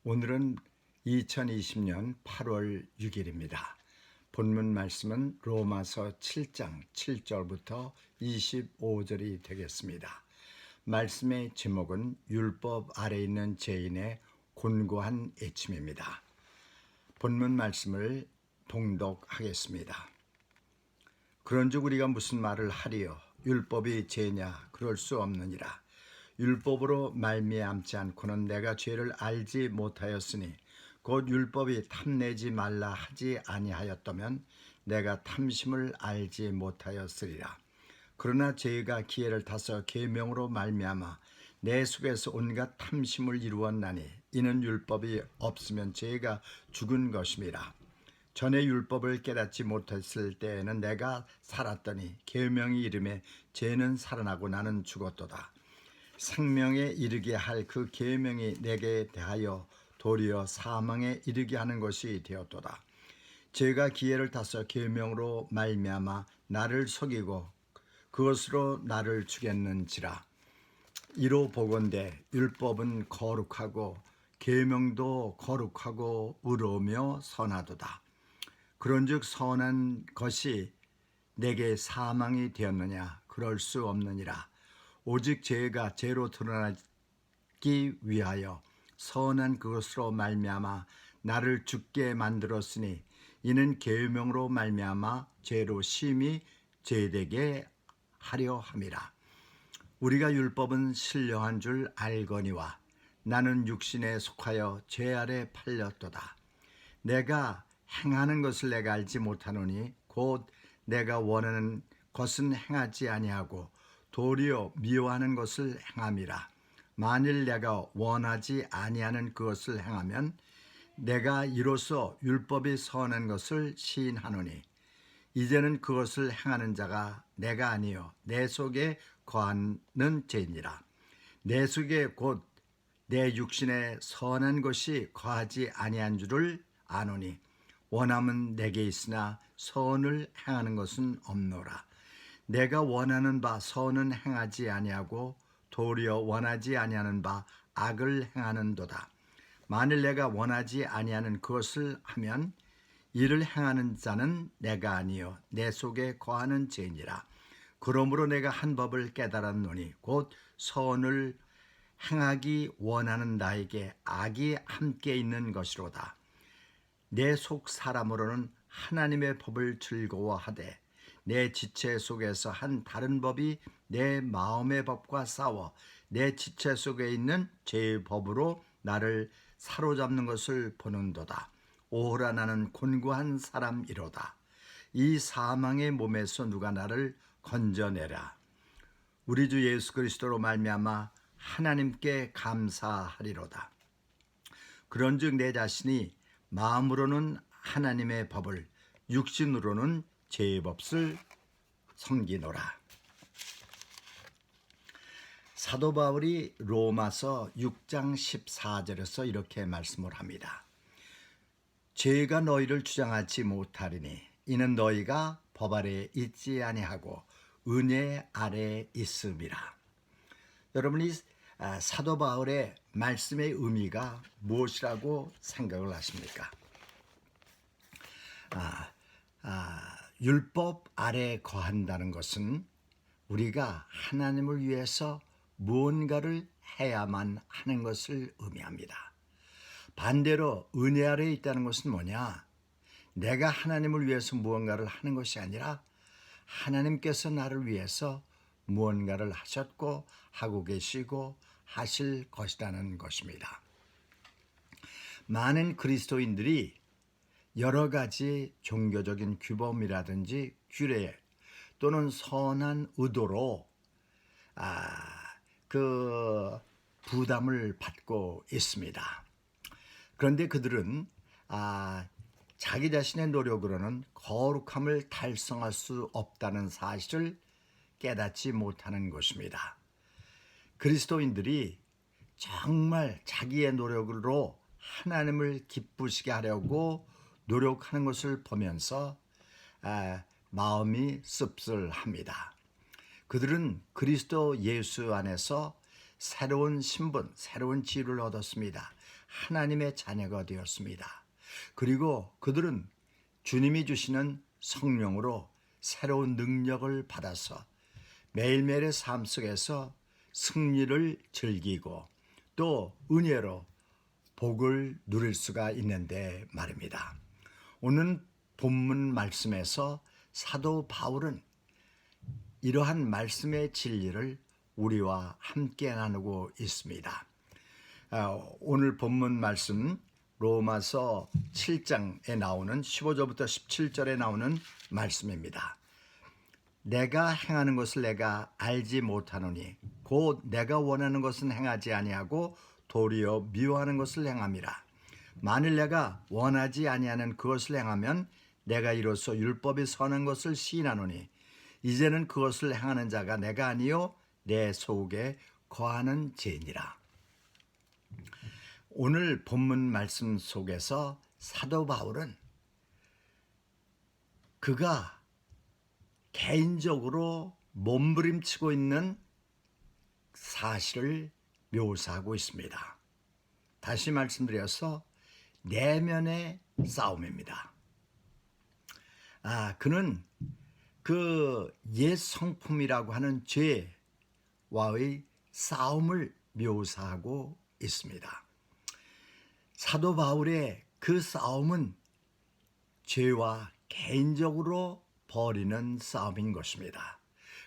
오늘은 2020년 8월 6일입니다. 본문 말씀은 로마서 7장 7절부터 25절이 되겠습니다. 말씀의 제목은 율법 아래 있는 죄인의 곤고한 애침입니다. 본문 말씀을 봉독하겠습니다. 그런즉 우리가 무슨 말을 하리요? 율법이 죄냐? 그럴 수 없느니라. 율법으로 말미암지 않고는 내가 죄를 알지 못하였으니 곧 율법이 탐내지 말라 하지 아니하였다면 내가 탐심을 알지 못하였으리라. 그러나 죄가 기회를 타서 계명으로 말미암아 내 속에서 온갖 탐심을 이루었나니 이는 율법이 없으면 죄가 죽은 것임이라. 전에 율법을 깨닫지 못했을 때에는 내가 살았더니 계명이 이름에 죄는 살아나고 나는 죽었도다. 생명에 이르게 할 그 계명이 내게 대하여 도리어 사망에 이르게 하는 것이 되었도다. 죄가 기회를 타서 계명으로 말미암아 나를 속이고 그것으로 나를 죽였는지라. 이로 보건대 율법은 거룩하고 계명도 거룩하고 의로우며 선하도다. 그런즉 선한 것이 내게 사망이 되었느냐? 그럴 수 없느니라. 오직 죄가 죄로 드러나기 위하여 선한 그것으로 말미암아 나를 죽게 만들었으니 이는 계명으로 말미암아 죄로 심히 죄되게 하려 함이라. 우리가 율법은 신령한 줄 알거니와 나는 육신에 속하여 죄 아래 팔렸도다. 내가 행하는 것을 내가 알지 못하노니 곧 내가 원하는 것은 행하지 아니하고 도리어 미워하는 것을 행함이라. 만일 내가 원하지 아니하는 그것을 행하면 내가 이로써 율법이 선한 것을 시인하노니 이제는 그것을 행하는 자가 내가 아니요 내 속에 거하는 죄니라. 내 속에 곧 내 육신에 선한 것이 거하지 아니한 줄을 아노니 원함은 내게 있으나 선을 행하는 것은 없노라. 내가 원하는 바 선은 행하지 아니하고 도리어 원하지 아니하는 바 악을 행하는도다. 만일 내가 원하지 아니하는 그것을 하면 이를 행하는 자는 내가 아니요 내 속에 거하는 죄니라. 그러므로 내가 한 법을 깨달았노니 곧 선을 행하기 원하는 나에게 악이 함께 있는 것이로다. 내 속 사람으로는 하나님의 법을 즐거워하되 내 지체 속에서 한 다른 법이 내 마음의 법과 싸워 내 지체 속에 있는 죄의 법으로 나를 사로잡는 것을 보는도다. 오호라 나는 곤고한 사람이로다. 이 사망의 몸에서 누가 나를 건져내라. 우리 주 예수 그리스도로 말미암아 하나님께 감사하리로다. 그런즉 내 자신이 마음으로는 하나님의 법을 육신으로는 죄의 법을 섬기노라. 사도 바울이 로마서 6장 14절에서 이렇게 말씀을 합니다. 죄가 너희를 주장하지 못하리니 이는 너희가 법 아래에 있지 아니하고 은혜 아래에 있음이라. 여러분이 사도 바울의 말씀의 의미가 무엇이라고 생각을 하십니까? 율법 아래에 거한다는 것은 우리가 하나님을 위해서 무언가를 해야만 하는 것을 의미합니다. 반대로 은혜 아래에 있다는 것은 뭐냐? 내가 하나님을 위해서 무언가를 하는 것이 아니라 하나님께서 나를 위해서 무언가를 하셨고 하고 계시고 하실 것이라는 것입니다. 많은 그리스도인들이 여러 가지 종교적인 규범이라든지 규례 또는 선한 의도로 그 부담을 받고 있습니다. 그런데 그들은 자기 자신의 노력으로는 거룩함을 달성할 수 없다는 사실을 깨닫지 못하는 것입니다. 그리스도인들이 정말 자기의 노력으로 하나님을 기쁘시게 하려고 노력하는 것을 보면서 마음이 씁쓸합니다. 그들은 그리스도 예수 안에서 새로운 신분, 새로운 지위를 얻었습니다. 하나님의 자녀가 되었습니다. 그리고 그들은 주님이 주시는 성령으로 새로운 능력을 받아서 매일매일의 삶 속에서 승리를 즐기고 또 은혜로 복을 누릴 수가 있는데 말입니다. 오늘 본문 말씀에서 사도 바울은 이러한 말씀의 진리를 우리와 함께 나누고 있습니다. 오늘 본문 말씀 로마서 7장에 나오는 15절부터 17절에 나오는 말씀입니다. 내가 행하는 것을 내가 알지 못하노니 곧 내가 원하는 것은 행하지 아니하고 도리어 미워하는 것을 행함이라. 만일 내가 원하지 아니하는 그것을 행하면 내가 이로써 율법이 선한 것을 시인하노니 이제는 그것을 행하는 자가 내가 아니요 내 속에 거하는 죄니라. 오늘 본문 말씀 속에서 사도 바울은 그가 개인적으로 몸부림치고 있는 사실을 묘사하고 있습니다. 다시 말씀드려서 내면의 싸움입니다. 그는 그 옛 성품이라고 하는 죄와의 싸움을 묘사하고 있습니다. 사도 바울의 그 싸움은 죄와 개인적으로 벌이는 싸움인 것입니다.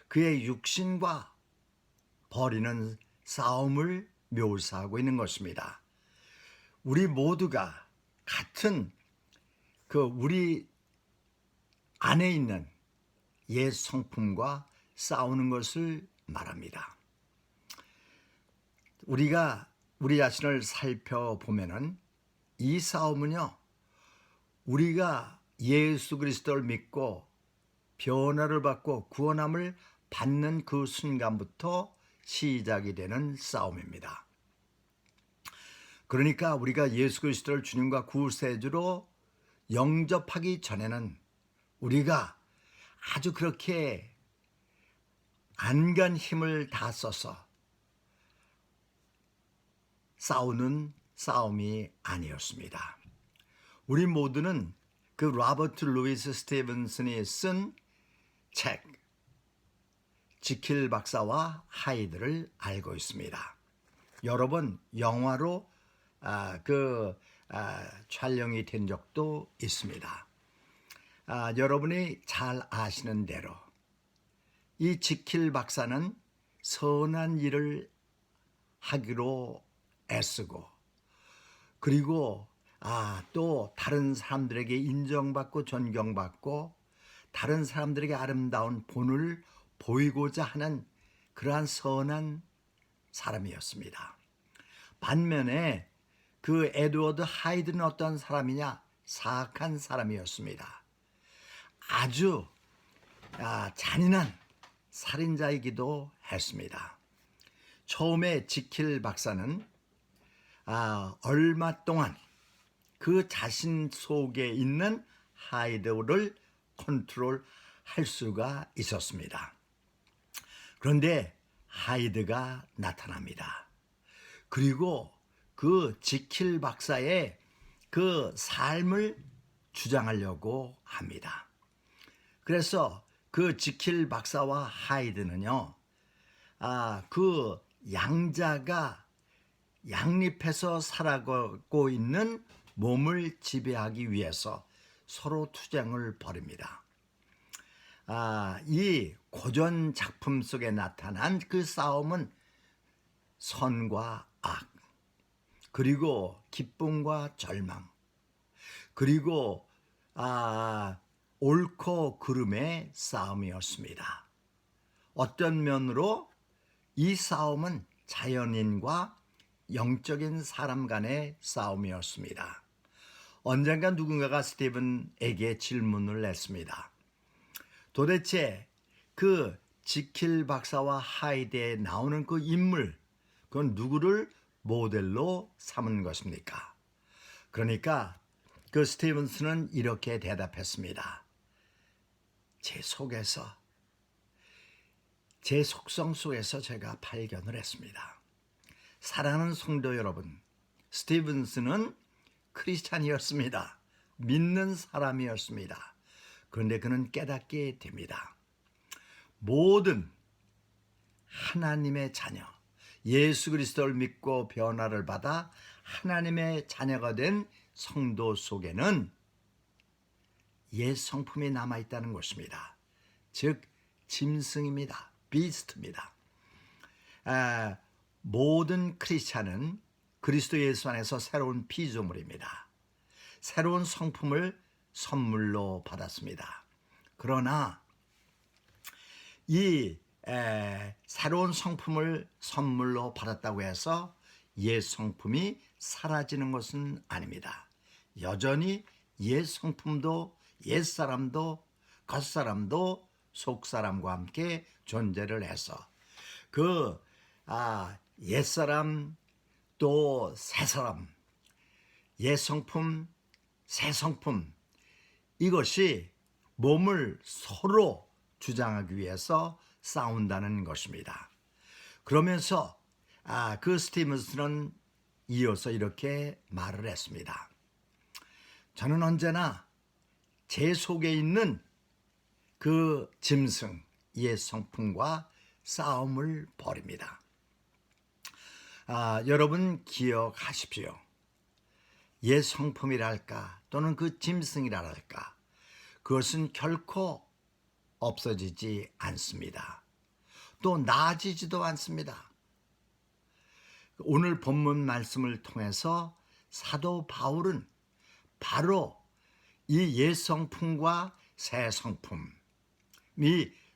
그의 육신과 벌이는 싸움을 묘사하고 있는 것입니다. 우리 모두가 같은 우리 안에 있는 옛 성품과 싸우는 것을 말합니다. 우리가 우리 자신을 살펴보면은 이 싸움은요, 우리가 예수 그리스도를 믿고 변화를 받고 구원함을 받는 그 순간부터 시작이 되는 싸움입니다. 그러니까 우리가 예수 그리스도를 주님과 구세주로 영접하기 전에는 우리가 아주 그렇게 안간 힘을 다 써서 싸우는 싸움이 아니었습니다. 우리 모두는 그 로버트 루이스 스티븐슨이 쓴 책 지킬 박사와 하이드를 알고 있습니다. 여러 번 영화로 촬영이 된 적도 있습니다. 여러분이 잘 아시는 대로 이 지킬 박사는 선한 일을 하기로 애쓰고 그리고 또 다른 사람들에게 인정받고 존경받고 다른 사람들에게 아름다운 본을 보이고자 하는 그러한 선한 사람이었습니다. 반면에 그 에드워드 하이드는 어떤 사람이냐? 사악한 사람이었습니다. 아주 잔인한 살인자이기도 했습니다. 처음에 지킬 박사는 얼마 동안 그 자신 속에 있는 하이드를 컨트롤할 수가 있었습니다. 그런데 하이드가 나타납니다. 그리고 그 지킬 박사의 그 삶을 주장하려고 합니다. 그래서 그 지킬 박사와 하이드는요, 그 양자가 양립해서 살아가고 있는 몸을 지배하기 위해서 서로 투쟁을 벌입니다. 이 고전 작품 속에 나타난 그 싸움은 선과 악, 그리고 기쁨과 절망, 그리고 옳고 그름의 싸움이었습니다. 어떤 면으로 이 싸움은 자연인과 영적인 사람 간의 싸움이었습니다. 언젠가 누군가가 스티븐에게 질문을 했습니다. 도대체 그 지킬 박사와 하이드에 나오는 그 인물, 그건 누구를 모델로 삼은 것입니까? 그러니까 그 스티븐스는 이렇게 대답했습니다. 제 속에서, 제 속성 속에서 제가 발견을 했습니다. 사랑하는 성도 여러분, 스티븐스는 크리스찬이었습니다. 믿는 사람이었습니다. 그런데 그는 깨닫게 됩니다. 모든 하나님의 자녀, 예수 그리스도를 믿고 변화를 받아 하나님의 자녀가 된 성도 속에는 옛 성품이 남아있다는 것입니다. 즉 짐승입니다. 비스트입니다. 모든 크리스찬은 그리스도 예수 안에서 새로운 피조물입니다. 새로운 성품을 선물로 받았습니다. 그러나 이 새로운 성품을 선물로 받았다고 해서 옛 성품이 사라지는 것은 아닙니다. 여전히 옛 성품도 옛사람도 겉사람도 속사람과 함께 존재를 해서 그 옛사람 또 새사람, 옛성품, 새성품, 이것이 몸을 서로 주장하기 위해서 싸운다는 것입니다. 그러면서 그 스티븐스는 이어서 이렇게 말을 했습니다. 저는 언제나 제 속에 있는 그 짐승, 옛성품과 싸움을 벌입니다. 여러분 기억하십시오. 옛성품이랄까 또는 그 짐승이랄까, 그것은 결코 없어지지 않습니다. 또 나아지지도 않습니다. 오늘 본문 말씀을 통해서 사도 바울은 바로 이 옛성품과 새성품이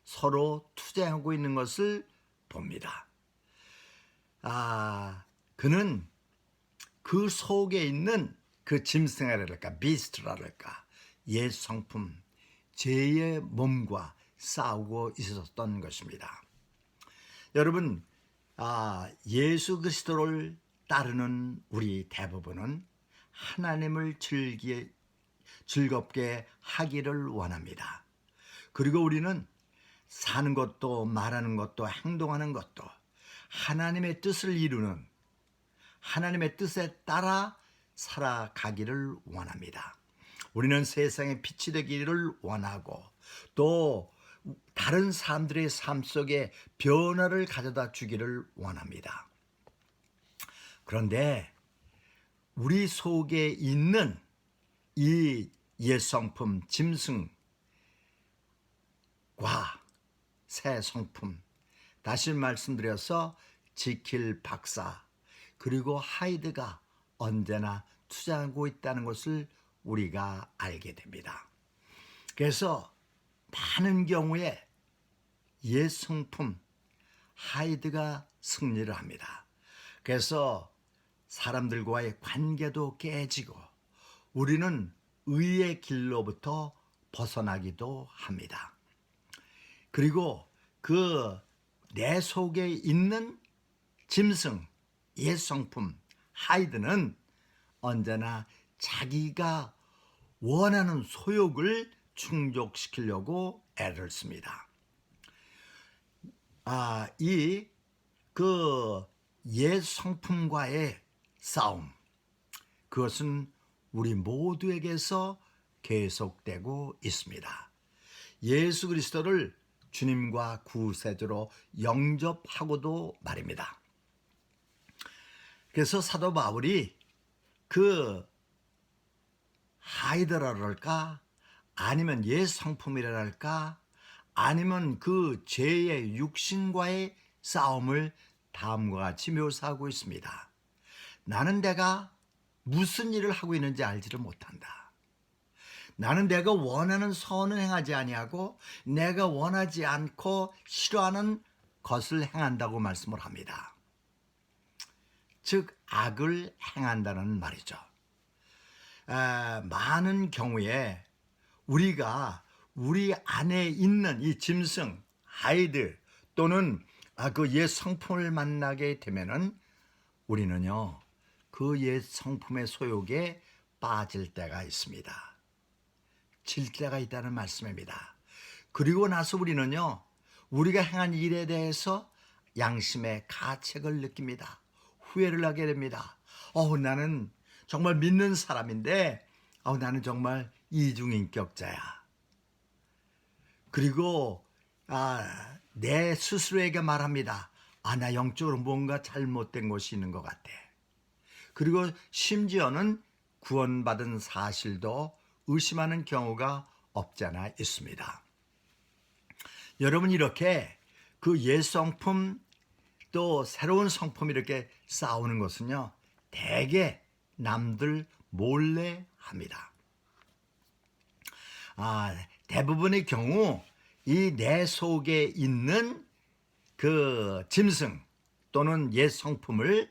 서로 투쟁하고 있는 것을 봅니다. 그는 그 속에 있는 그 짐승이랄까 비스트랄까 옛 성품, 죄의 몸과 싸우고 있었던 것입니다. 여러분, 예수 그리스도를 따르는 우리 대부분은 하나님을 즐겁게 하기를 원합니다. 그리고 우리는 사는 것도 말하는 것도 행동하는 것도 하나님의 뜻을 이루는, 하나님의 뜻에 따라 살아가기를 원합니다. 우리는 세상의 빛이 되기를 원하고 또 다른 사람들의 삶 속에 변화를 가져다 주기를 원합니다. 그런데 우리 속에 있는 이 옛성품, 짐승과 새 성품, 다시 말씀드려서 지킬 박사 그리고 하이드가 언제나 투쟁하고 있다는 것을 우리가 알게 됩니다. 그래서 많은 경우에 옛 성품 하이드가 승리를 합니다. 그래서 사람들과의 관계도 깨지고 우리는 의의 길로부터 벗어나기도 합니다. 그리고 그 내 속에 있는 짐승, 옛 성품, 하이드는 언제나 자기가 원하는 소욕을 충족시키려고 애를 씁니다. 이 그 옛 성품과의 싸움, 그것은 우리 모두에게서 계속되고 있습니다. 예수 그리스도를 주님과 구세주로 영접하고도 말입니다. 그래서 사도 바울이 그 하이드라랄까 아니면 옛 성품이랄까 아니면 그 죄의 육신과의 싸움을 다음과 같이 묘사하고 있습니다. 나는 내가 무슨 일을 하고 있는지 알지를 못한다. 나는 내가 원하는 선을 행하지 아니하고 내가 원하지 않고 싫어하는 것을 행한다고 말씀을 합니다. 즉 악을 행한다는 말이죠. 많은 경우에 우리가 우리 안에 있는 이 짐승, 하이드 또는 그 옛 성품을 만나게 되면은 우리는요 그 옛 성품의 소욕에 빠질 때가 있습니다. 질 때가 있다는 말씀입니다. 그리고 나서 우리는요 우리가 행한 일에 대해서 양심의 가책을 느낍니다. 후회를 하게 됩니다. 나는 정말 믿는 사람인데 나는 정말 이중인격자야. 그리고 내 스스로에게 말합니다. 나 영적으로 뭔가 잘못된 것이 있는 것 같아. 그리고 심지어는 구원받은 사실도 의심하는 경우가 없지 않아 있습니다. 여러분, 이렇게 그 옛 성품 또 새로운 성품 이렇게 싸우는 것은요, 대개 남들 몰래 합니다. 대부분의 경우 이 내 속에 있는 그 짐승 또는 옛 성품을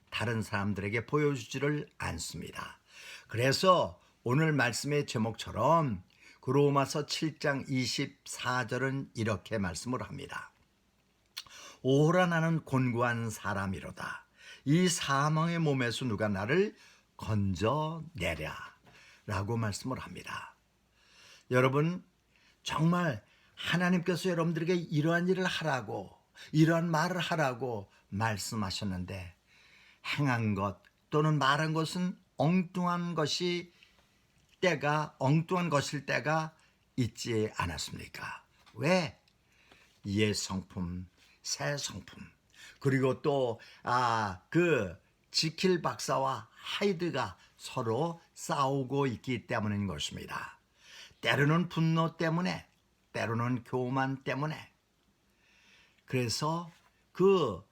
다른 사람들에게 보여주지를 않습니다. 그래서 오늘 말씀의 제목처럼 로마서 7장 24절은 이렇게 말씀을 합니다. 오호라 나는 곤고한 사람이로다. 이 사망의 몸에서 누가 나를 건져내랴 라고 말씀을 합니다. 여러분, 정말 하나님께서 여러분들에게 이러한 일을 하라고, 이러한 말을 하라고 말씀하셨는데 행한 것 또는 말한 것은 엉뚱한 것일 때가 있지 않았습니까? 왜? 옛 성품, 새 성품, 그리고 또 그 지킬 박사와 하이드가 서로 싸우고 있기 때문인 것입니다. 때로는 분노 때문에, 때로는 교만 때문에. 그래서 그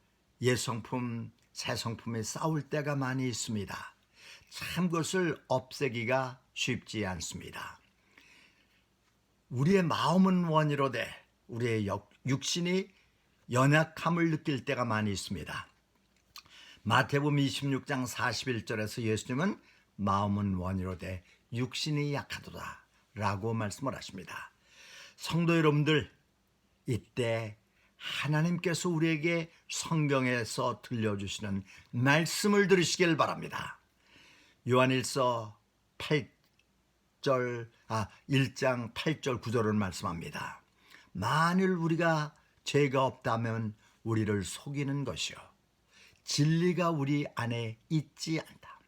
옛 성품, 새 성품이 싸울 때가 많이 있습니다. 참 그것을 없애기가 쉽지 않습니다. 우리의 마음은 원이로되 우리의 육신이 연약함을 느낄 때가 많이 있습니다. 마태복음 26장 41절에서 예수님은 마음은 원이로되 육신이 약하도다 라고 말씀을 하십니다. 성도 여러분들, 이때 하나님께서 우리에게 성경에서 들려주시는 말씀을 들으시길 바랍니다. 요한일서 1장 8절 9절을 말씀합니다. 만일 우리가 죄가 없다면 우리를 속이는 것이요 진리가 우리 안에 있지 않다.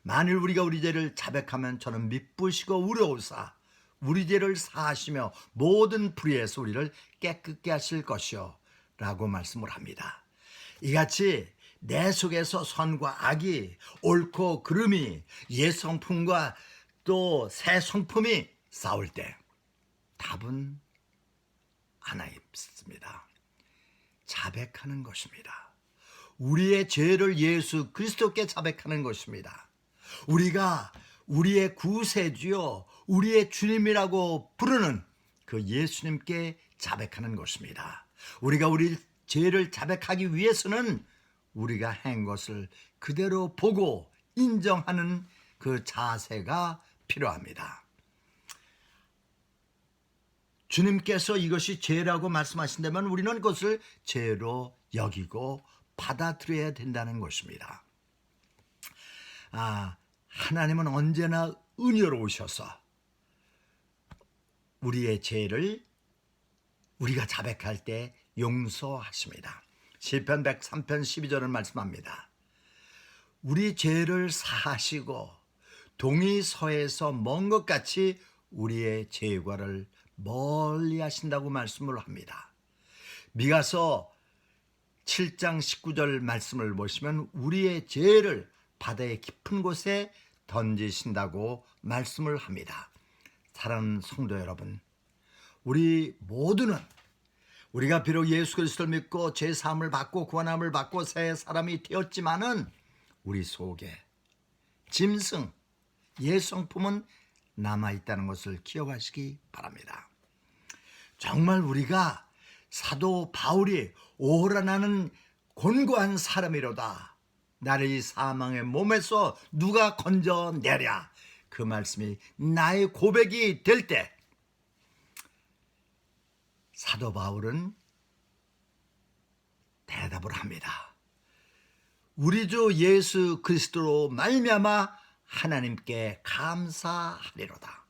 만일 우리가 우리 죄를 자백하면 저는 미쁘시고 우려오사 우리 죄를 사하시며 모든 불의에서 우리를 깨끗게 하실 것이요 라고 말씀을 합니다. 이같이 내 속에서 선과 악이, 옳고 그름이, 옛 성품과 또 새 성품이 싸울 때 답은 하나 있습니다. 자백하는 것입니다. 우리의 죄를 예수 그리스도께 자백하는 것입니다. 우리가 우리의 구세주요, 우리의 주님이라고 부르는 그 예수님께 자백하는 것입니다. 우리가 우리 죄를 자백하기 위해서는 우리가 한 것을 그대로 보고 인정하는 그 자세가 필요합니다. 주님께서 이것이 죄라고 말씀하신다면 우리는 그것을 죄로 여기고 받아들여야 된다는 것입니다. 하나님은 언제나 은혜로우셔서 우리의 죄를 우리가 자백할 때 용서하십니다. 시편 103편 12절을 말씀합니다. 우리 죄를 사하시고 동이 서에서 먼 것 같이 우리의 죄과를 멀리 하신다고 말씀을 합니다. 미가서 7장 19절 말씀을 보시면 우리의 죄를 바다의 깊은 곳에 던지신다고 말씀을 합니다. 사랑하는 성도 여러분, 우리 모두는 우리가 비록 예수 그리스도를 믿고 죄 사함을 받고 구원함을 받고 새 사람이 되었지만은 우리 속에 짐승, 옛 성품은 남아있다는 것을 기억하시기 바랍니다. 정말 우리가 사도 바울이 오호라 나는 곤고한 사람이로다. 나를 이 사망의 몸에서 누가 건져내랴. 그 말씀이 나의 고백이 될 때 사도 바울은 대답을 합니다. 우리 주 예수 그리스도로 말미암아 하나님께 감사하리로다.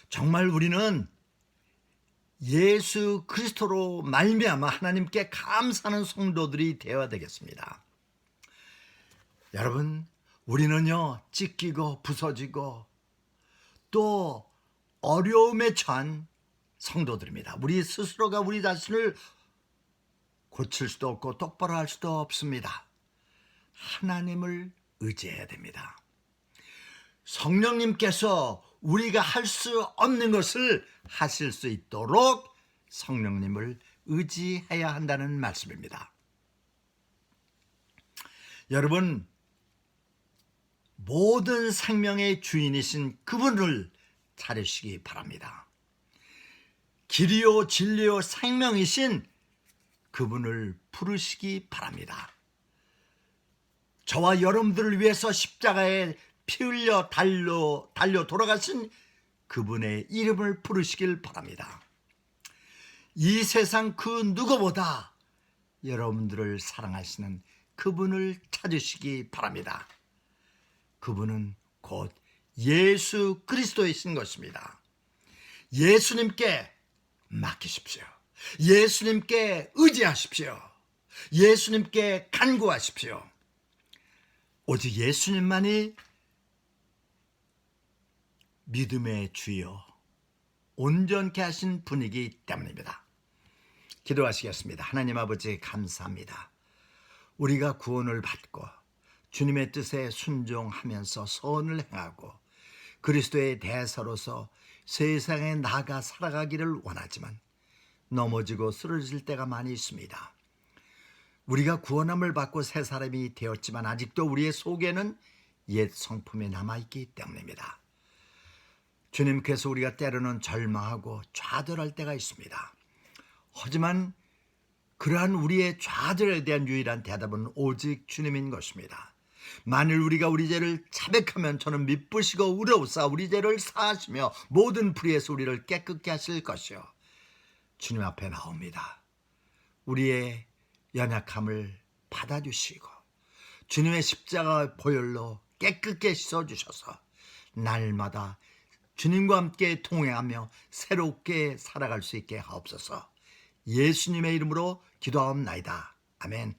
정말 우리는 예수 그리스도로 말미암아 하나님께 감사하는 성도들이 되어야 되겠습니다. 여러분, 우리는요 찢기고 부서지고 또 어려움에 처한 성도들입니다. 우리 스스로가 우리 자신을 고칠 수도 없고 똑바로 할 수도 없습니다. 하나님을 의지해야 됩니다. 성령님께서 우리가 할 수 없는 것을 하실 수 있도록 성령님을 의지해야 한다는 말씀입니다. 여러분, 모든 생명의 주인이신 그분을 찾으시기 바랍니다. 길이요 진리요 생명이신 그분을 부르시기 바랍니다. 저와 여러분들을 위해서 십자가에 피 흘려 달려 돌아가신 그분의 이름을 부르시길 바랍니다. 이 세상 그 누구보다 여러분들을 사랑하시는 그분을 찾으시기 바랍니다. 그분은 곧 예수 그리스도이신 것입니다. 예수님께 맡기십시오. 예수님께 의지하십시오. 예수님께 간구하십시오. 오직 예수님만이 믿음의 주여 온전케 하신 분이기 때문입니다. 기도하시겠습니다. 하나님 아버지 감사합니다. 우리가 구원을 받고 주님의 뜻에 순종하면서 선을 행하고 그리스도의 대사로서 세상에 나가 살아가기를 원하지만 넘어지고 쓰러질 때가 많이 있습니다. 우리가 구원함을 받고 새 사람이 되었지만 아직도 우리의 속에는 옛 성품이 남아있기 때문입니다. 주님께서 우리가 때로는 절망하고 좌절할 때가 있습니다. 하지만 그러한 우리의 좌절에 대한 유일한 대답은 오직 주님인 것입니다. 만일 우리가 우리 죄를 자백하면 저는 미쁘시고 의로우사 우리 죄를 사하시며 모든 불의에서 우리를 깨끗게 하실 것이요. 주님 앞에 나옵니다. 우리의 연약함을 받아주시고 주님의 십자가 보혈로 깨끗게 씻어주셔서 날마다 주님과 함께 동행하며 새롭게 살아갈 수 있게 하옵소서. 예수님의 이름으로 기도하옵나이다. 아멘.